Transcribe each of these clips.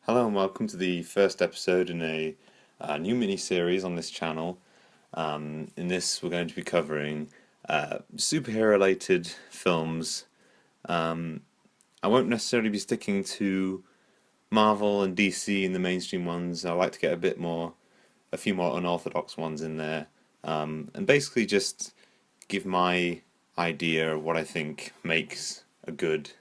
Hello and welcome to the first episode in a new mini-series on this channel. In this, we're going to be covering superhero-related films. I won't necessarily be sticking to Marvel and DC and the mainstream ones. I like to get a few more unorthodox ones in there, and basically just give my idea of what I think makes a good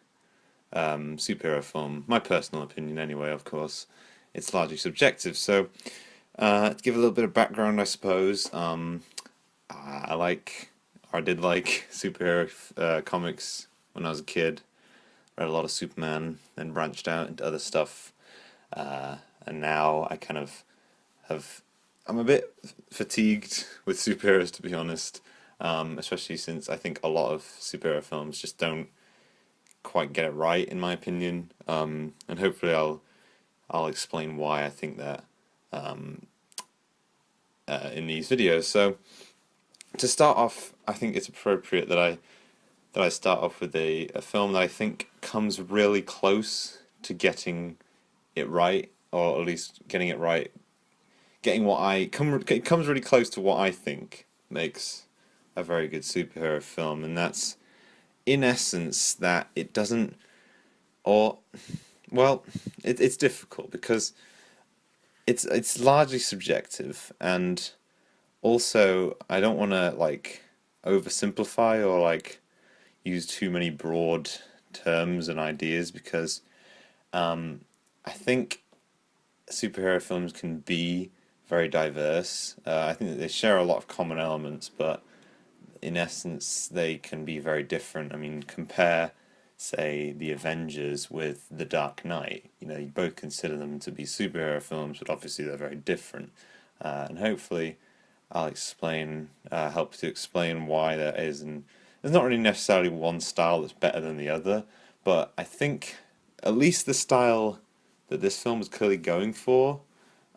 superhero film. My personal opinion, anyway, of course. It's largely subjective. So, to give a little bit of background, I suppose, I did like superhero comics when I was a kid. Read a lot of Superman, then branched out into other stuff. And now I kind of have. I'm a bit fatigued with superheroes, to be honest. Especially since I think a lot of superhero films just don't quite get it right, in my opinion. And hopefully I'll explain why I think that in these videos. So to start off, I think it's appropriate that I start off with a film that I think comes really close to getting it right, or at least getting it right, getting what I come. It comes really close to what I think makes a very good superhero film, and that's in essence that it doesn't, or well, it's difficult because it's largely subjective, and also I don't want to like oversimplify or like use too many broad terms and ideas because I think superhero films can be very diverse. I think that they share a lot of common elements, but in essence, they can be very different. I mean, compare, say, The Avengers with The Dark Knight. You know, you both consider them to be superhero films, but obviously they're very different. And hopefully, help to explain why that is. And there's not really necessarily one style that's better than the other, but I think at least the style that this film is clearly going for,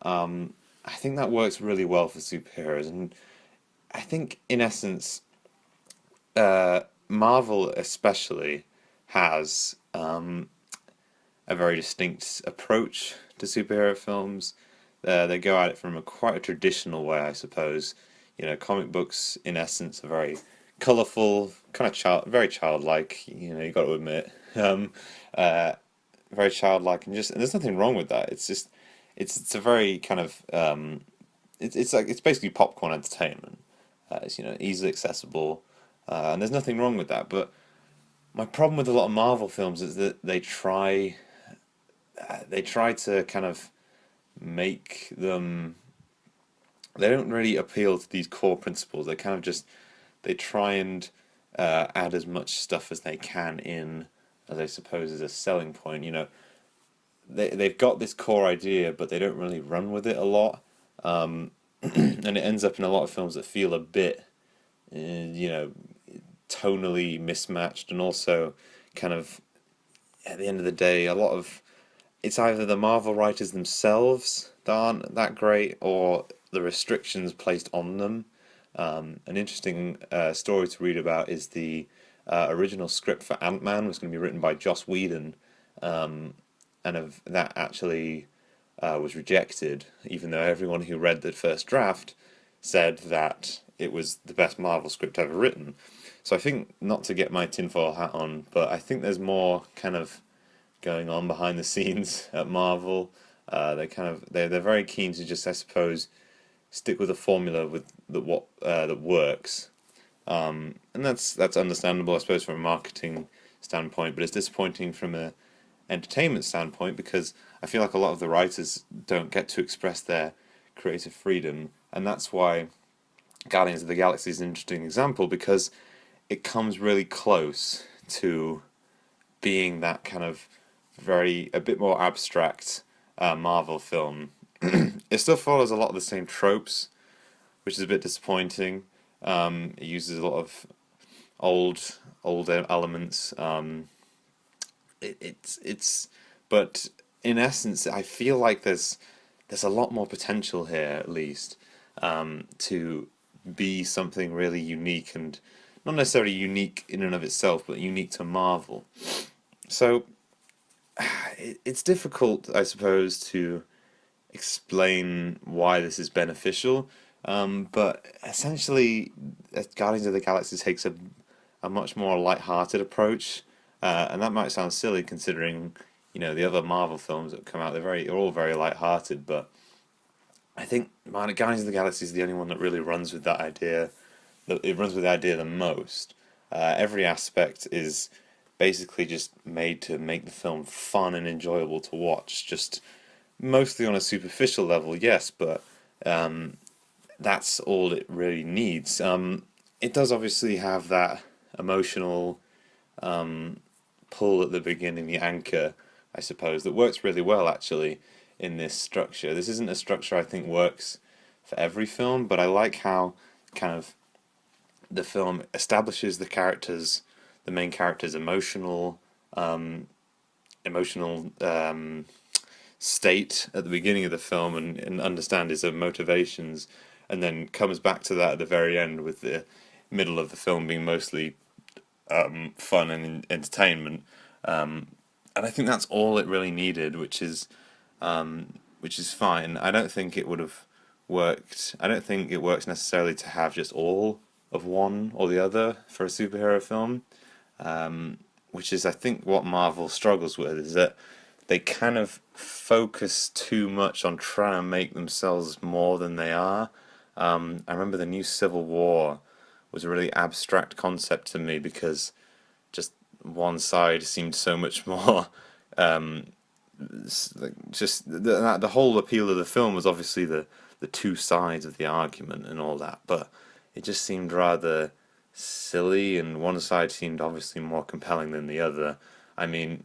I think that works really well for superheroes. And I think, in essence, Marvel especially has a very distinct approach to superhero films. They go at it from quite a traditional way, I suppose. You know, comic books in essence are very colourful, kind of very childlike. You know, you got to admit, uh, very childlike, and there's nothing wrong with that. It's just it's a very kind of it's like it's basically popcorn entertainment. It's easily accessible, and there's nothing wrong with that. But my problem with a lot of Marvel films is that they try to kind of make them. They don't really appeal to these core principles. They kind of just they try and add as much stuff as they can in, as I suppose is a selling point. You know, they've got this core idea, but they don't really run with it a lot, and it ends up in a lot of films that feel a bit, you know, tonally mismatched, and also kind of at the end of the day, a lot of it's either the Marvel writers themselves that aren't that great, or the restrictions placed on them. An interesting story to read about is the original script for Ant-Man was going to be written by Joss Whedon, and that actually was rejected, even though everyone who read the first draft said that it was the best Marvel script ever written. So I think, not to get my tinfoil hat on, but I think there's more kind of going on behind the scenes at Marvel. They're very keen to just, I suppose, stick with a formula that works, and that's understandable, I suppose, from a marketing standpoint. But it's disappointing from a entertainment standpoint because I feel like a lot of the writers don't get to express their creative freedom, and that's why Guardians of the Galaxy is an interesting example because it comes really close to being that kind of a bit more abstract Marvel film. It still follows a lot of the same tropes, which is a bit disappointing. It uses a lot of old elements. But in essence, I feel like there's a lot more potential here, at least, to be something really unique, and not necessarily unique in and of itself, but unique to Marvel. So it's difficult, I suppose, to explain why this is beneficial. But essentially, Guardians of the Galaxy takes a much more light-hearted approach, and that might sound silly considering, the other Marvel films that come out. They're all very light-hearted, but I think Guardians of the Galaxy is the only one that really runs with that idea. That it runs with the idea the most. Every aspect is basically just made to make the film fun and enjoyable to watch. Just mostly on a superficial level, yes, but um, that's all it really needs. It does obviously have that emotional pull at the beginning, the anchor, I suppose, that works really well actually in this structure. This isn't a structure I think works for every film, but I like how kind of the film establishes the main character's emotional state at the beginning of the film and understand his motivations, and then comes back to that at the very end with the middle of the film being mostly fun and entertainment. And I think that's all it really needed, which is fine. I don't think it would have worked. I don't think it works necessarily to have just all of one or the other for a superhero film, which is I think what Marvel struggles with is that they kind of focus too much on trying to make themselves more than they are. I remember the new Civil War was a really abstract concept to me because just one side seemed so much more like just the whole appeal of the film was obviously the two sides of the argument and all that, but it just seemed rather silly, and one side seemed obviously more compelling than the other. I mean,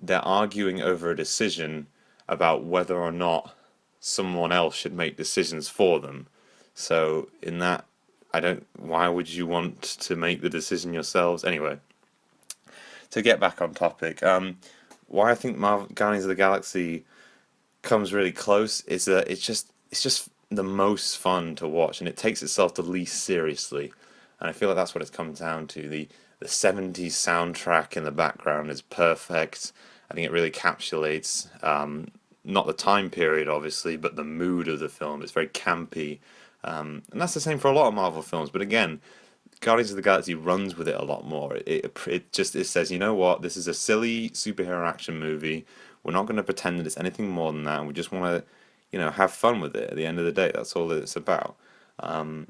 they're arguing over a decision about whether or not someone else should make decisions for them. So in that, I don't. Why would you want to make the decision yourselves? Anyway, to get back on topic, why I think Marvel Guardians of the Galaxy comes really close is that it's just the most fun to watch, and it takes itself the least seriously, and I feel like that's what it's come down to. The 70s soundtrack in the background is perfect. I think it really encapsulates not the time period obviously, but the mood of the film. It's very campy, and that's the same for a lot of Marvel films. But again, Guardians of the Galaxy runs with it a lot more. It says, you know what, this is a silly superhero action movie. We're not going to pretend that it's anything more than that. We just want to, have fun with it. At the end of the day, that's all that it's about. And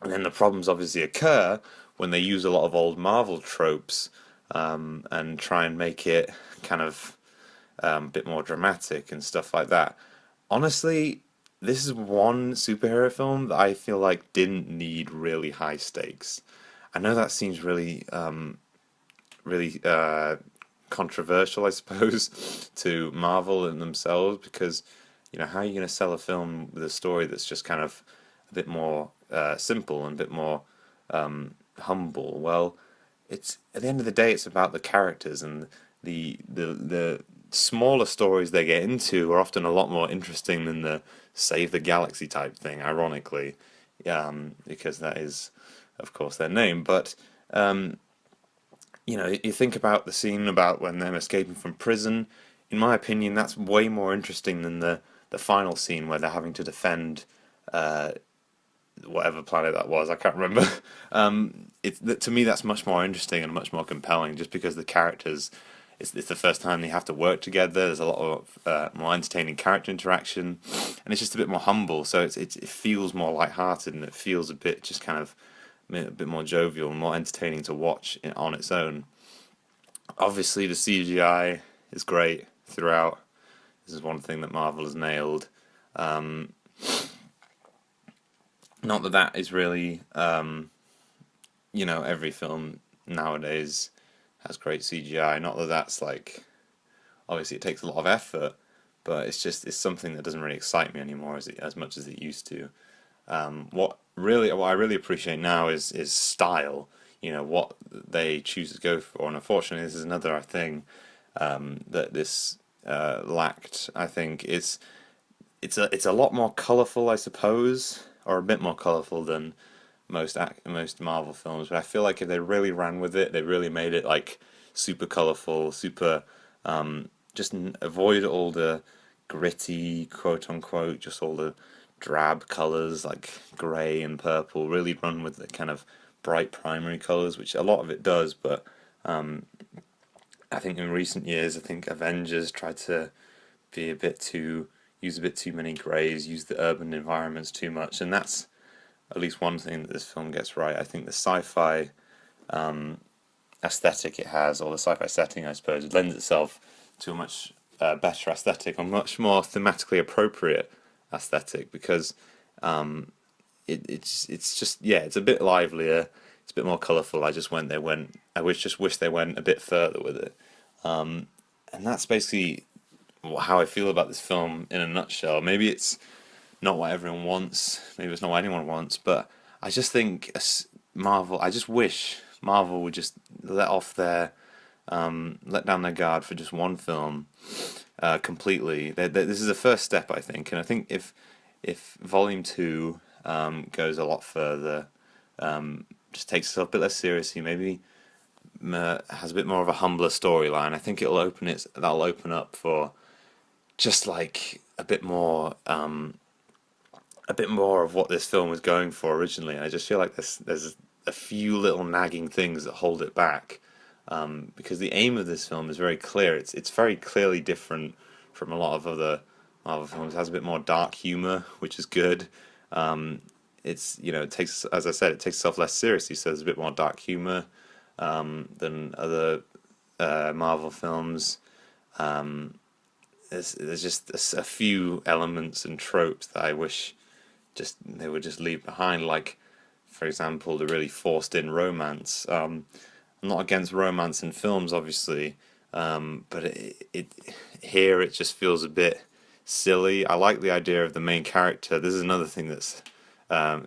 then the problems obviously occur when they use a lot of old Marvel tropes and try and make it kind of a bit more dramatic and stuff like that. Honestly, this is one superhero film that I feel like didn't need really high stakes. I know that seems really controversial, I suppose, to Marvel and themselves because, how are you going to sell a film with a story that's just kind of a bit more simple and a bit more humble? Well, it's at the end of the day, it's about the characters, and the smaller stories they get into are often a lot more interesting than the save the galaxy type thing. Ironically, because that is, of course, their name. But you think about the scene about when they're escaping from prison. In my opinion, that's way more interesting than the final scene where they're having to defend whatever planet that was. I can't remember. To me, that's much more interesting and much more compelling, just because the characters. It's the first time they have to work together. There's a lot of more entertaining character interaction, and it's just a bit more humble. So it feels more lighthearted, and it feels a bit just kind of a bit more jovial and more entertaining to watch on its own. Obviously, the CGI is great throughout. This is one thing that Marvel has nailed. Um, Not that that is really, every film nowadays has great CGI. Not that that's like, obviously it takes a lot of effort, but it's something that doesn't really excite me anymore as much as it used to. What I really appreciate now is style. What they choose to go for, and unfortunately, this is another thing that this lacked. I think it's a lot more colorful, I suppose, or a bit more colorful than most Marvel films. But I feel like if they really ran with it, they really made it like super colorful, super Just avoid all the gritty, quote unquote, just all the drab colors like grey and purple. Really run with the kind of bright primary colors, which a lot of it does, but I think in recent years, I think Avengers tried to be a bit too use a bit too many greys, use the urban environments too much, and that's at least one thing that this film gets right. I think the sci-fi aesthetic it has, or the sci-fi setting, I suppose, it lends itself to a much better aesthetic, or much more thematically appropriate aesthetic, because it's just, yeah, it's a bit livelier, it's a bit more colourful. I wish they went a bit further with it, and that's basically how I feel about this film in a nutshell. Maybe it's not what everyone wants. Maybe it's not what anyone wants. But I just think Marvel. I just wish Marvel would just let down their guard for just one film, completely. This is a first step, I think, and I think if Volume Two goes a lot further, just takes itself a bit less seriously, maybe has a bit more of a humbler storyline. I think that'll open up for just like a bit more of what this film was going for originally. I just feel like there's a few little nagging things that hold it back, because the aim of this film is very clear. It's very clearly different from a lot of other Marvel films. It has a bit more dark humor, which is good. It's it takes, as I said, it takes itself less seriously, so there's a bit more dark humor than other Marvel films. There's just a few elements and tropes that I wish they would just leave behind, like, for example, the really forced in romance. I'm not against romance in films, obviously, but here it just feels a bit silly. I like the idea of the main character. This is another thing that's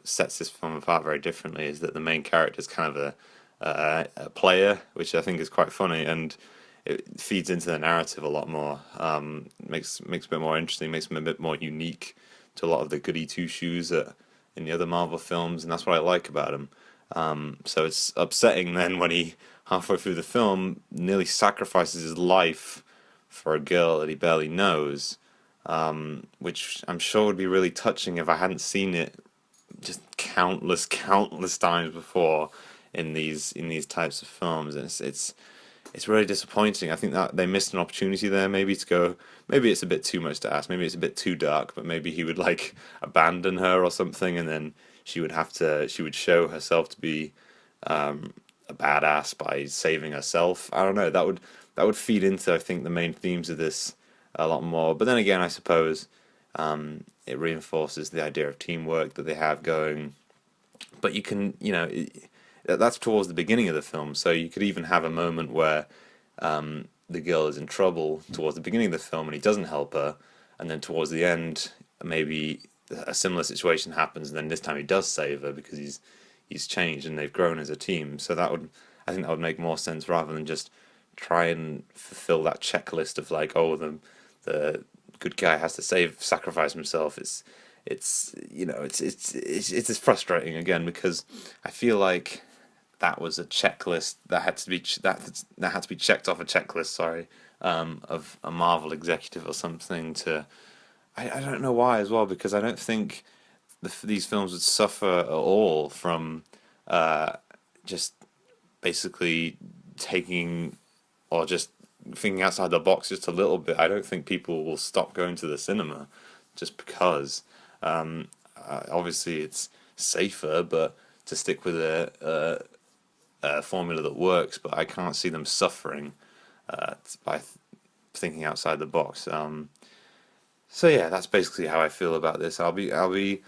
sets this film apart very differently, is that the main character is kind of a player, which I think is quite funny, and it feeds into the narrative a lot more. Makes it a bit more interesting, makes him a bit more unique to a lot of the goody two shoes in the other Marvel films, and that's what I like about him. So it's upsetting then when he, halfway through the film, nearly sacrifices his life for a girl that he barely knows, which I'm sure would be really touching if I hadn't seen it just countless times before in these types of films. And it's really disappointing. I think that they missed an opportunity there, maybe to go. Maybe it's a bit too much to ask. Maybe it's a bit too dark. But maybe he would like abandon her or something, and then she would show herself to be a badass by saving herself. I don't know. That would feed into, I think, the main themes of this a lot more. But then again, I suppose it reinforces the idea of teamwork that they have going. But you can, that's towards the beginning of the film, so you could even have a moment where the girl is in trouble towards the beginning of the film and he doesn't help her, and then towards the end maybe a similar situation happens, and then this time he does save her because he's changed and they've grown as a team. So I think that would make more sense, rather than just try and fulfill that checklist of like, oh, the good guy has to sacrifice himself. It's frustrating again, because I feel like that was a checklist that had to be that had to be checked off a checklist. Sorry, of a Marvel executive or something. I don't know why as well, because I don't think these films would suffer at all from just basically taking, or just thinking outside the box just a little bit. I don't think people will stop going to the cinema just because. Obviously, it's safer, but to stick with a formula that works. But I can't see them suffering by thinking outside the box. So yeah, that's basically how I feel about this. I'll be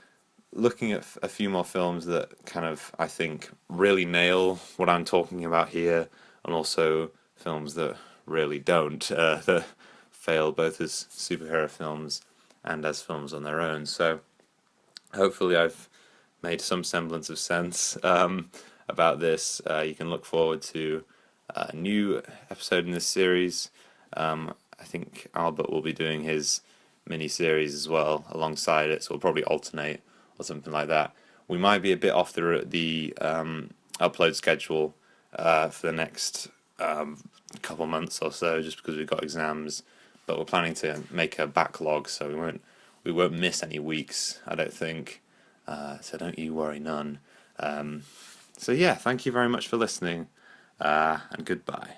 looking at a few more films that kind of, I think, really nail what I'm talking about here, and also films that really don't, that fail both as superhero films and as films on their own. So hopefully I've made some semblance of sense about this. You can look forward to a new episode in this series. I think Albert will be doing his mini-series as well alongside it, so we'll probably alternate or something like that. We might be a bit off the upload schedule for the next a couple months or so, just because we've got exams. But we're planning to make a backlog, so we won't miss any weeks, I don't think. So don't you worry none. So yeah, thank you very much for listening, and goodbye.